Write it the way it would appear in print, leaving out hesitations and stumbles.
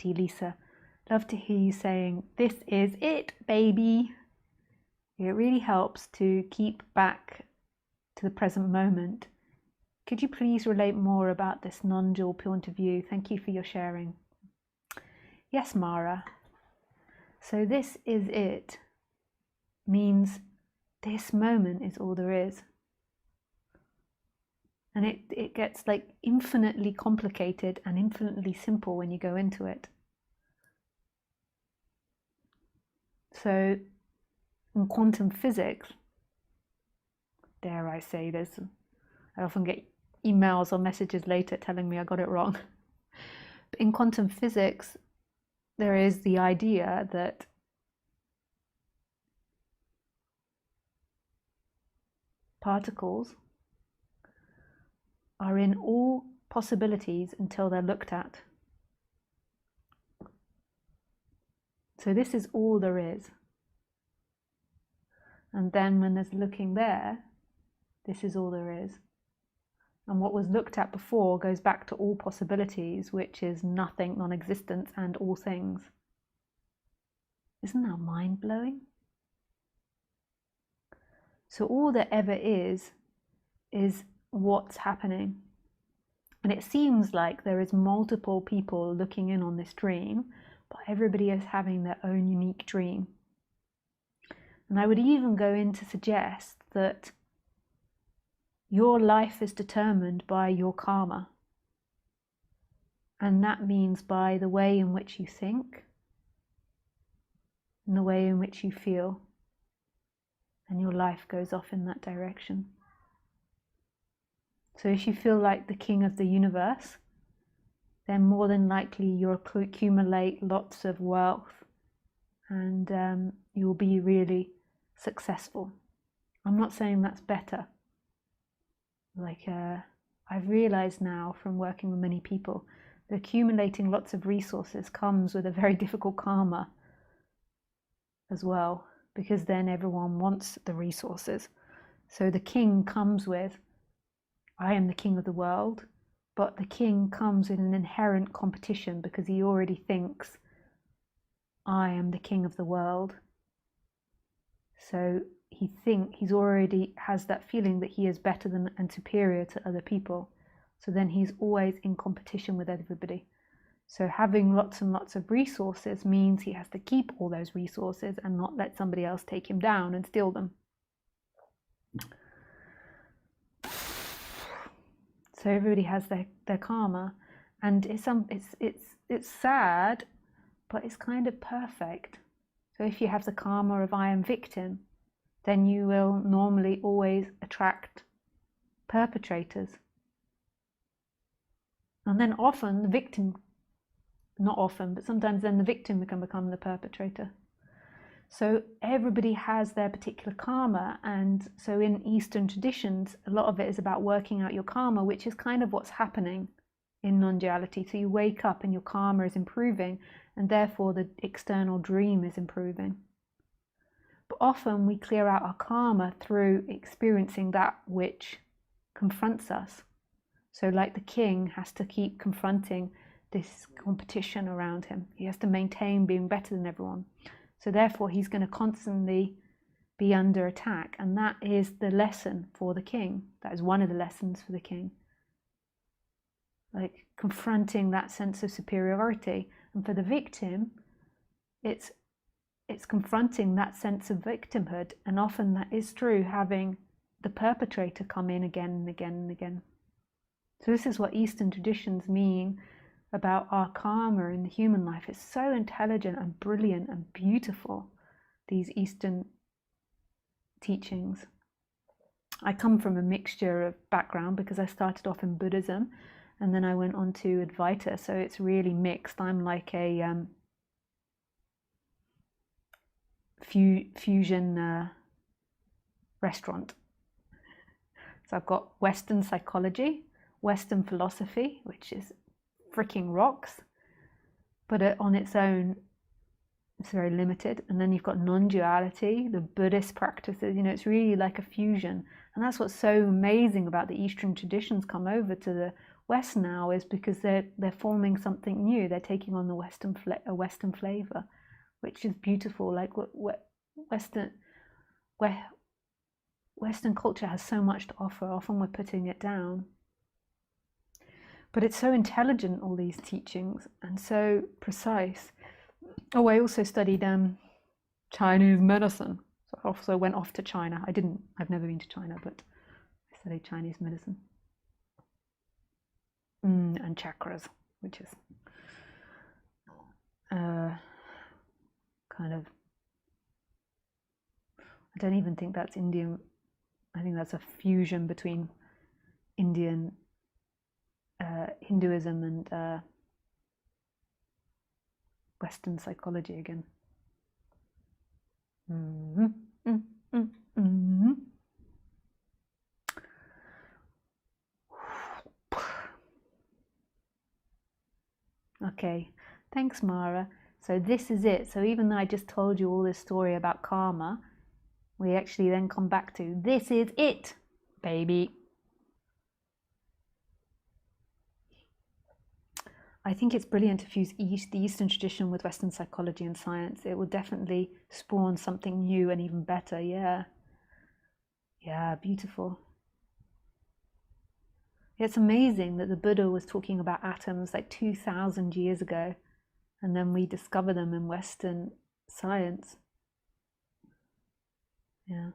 Lisa. Love to hear you saying, "This is it, baby." It really helps to keep back to the present moment. Could you please relate more about this non-dual point of view? Thank you for your sharing. Yes, Mara. So this is it means this moment is all there is. And it gets like infinitely complicated and infinitely simple when you go into it. So in quantum physics, dare I say this, I often get emails or messages later telling me I got it wrong. But in quantum physics, there is the idea that particles are in all possibilities until they're looked at. So this is all there is. And then when there's looking there, this is all there is. And what was looked at before goes back to all possibilities, which is nothing, non-existence, and all things. Isn't that mind-blowing? So all there ever is what's happening. And it seems like there is multiple people looking in on this dream, but everybody is having their own unique dream. And I would even go in to suggest that your life is determined by your karma. And that means by the way in which you think and the way in which you feel. And your life goes off in that direction. So if you feel like the king of the universe, then more than likely you'll accumulate lots of wealth and you'll be really successful. I'm not saying that's better. I've realized now from working with many people that accumulating lots of resources comes with a very difficult karma as well, because then everyone wants the resources. So the king comes with, I am the king of the world, but the king comes with an inherent competition because he already thinks, I am the king of the world. So he's already has that feeling that he is better than and superior to other people. So then he's always in competition with everybody. So having lots and lots of resources means he has to keep all those resources and not let somebody else take him down and steal them. So everybody has their karma, and it's sad, but it's kind of perfect. So if you have the karma of I am victim, then you will normally always attract perpetrators. And then often the victim, not often, but sometimes then the victim can become the perpetrator. So everybody has their particular karma, and so in Eastern traditions, a lot of it is about working out your karma, which is kind of what's happening in non-duality. So you wake up and your karma is improving, and therefore the external dream is improving. But often we clear out our karma through experiencing that which confronts us. So like the king has to keep confronting this competition around him. He has to maintain being better than everyone. So therefore he's going to constantly be under attack. And that is the lesson for the king. That is one of the lessons for the king. Like confronting that sense of superiority. And for the victim, it's confronting that sense of victimhood. And often that is true, having the perpetrator come in again and again and again. So this is what Eastern traditions mean about our karma in the human life. It's so intelligent and brilliant and beautiful, these Eastern teachings. I come from a mixture of background because I started off in Buddhism and then I went on to Advaita, so it's really mixed. I'm like a fusion restaurant. So I've got Western psychology, Western philosophy, which is freaking rocks, but on its own it's very limited. And then you've got non-duality, the Buddhist practices, it's really like a fusion. And that's what's so amazing about the Eastern traditions come over to the West now, is because they're forming something new. They're taking on the Western flavor, which is beautiful. Like Western culture has so much to offer. Often we're putting it down. But it's so intelligent, all these teachings, and so precise. Oh, I also studied Chinese medicine. So I also went off to China. I've never been to China, but I studied Chinese medicine. And chakras, which is kind of, I don't even think that's Indian. I think that's a fusion between Indian Hinduism and Western psychology again. Okay, thanks, Mara. So this is it. So even though I just told you all this story about karma, we actually then come back to this is it, baby. I think it's brilliant to fuse the Eastern tradition with Western psychology and science. It will definitely spawn something new and even better. Yeah, beautiful. It's amazing that the Buddha was talking about atoms like 2,000 years ago, and then we discover them in Western science. Yeah.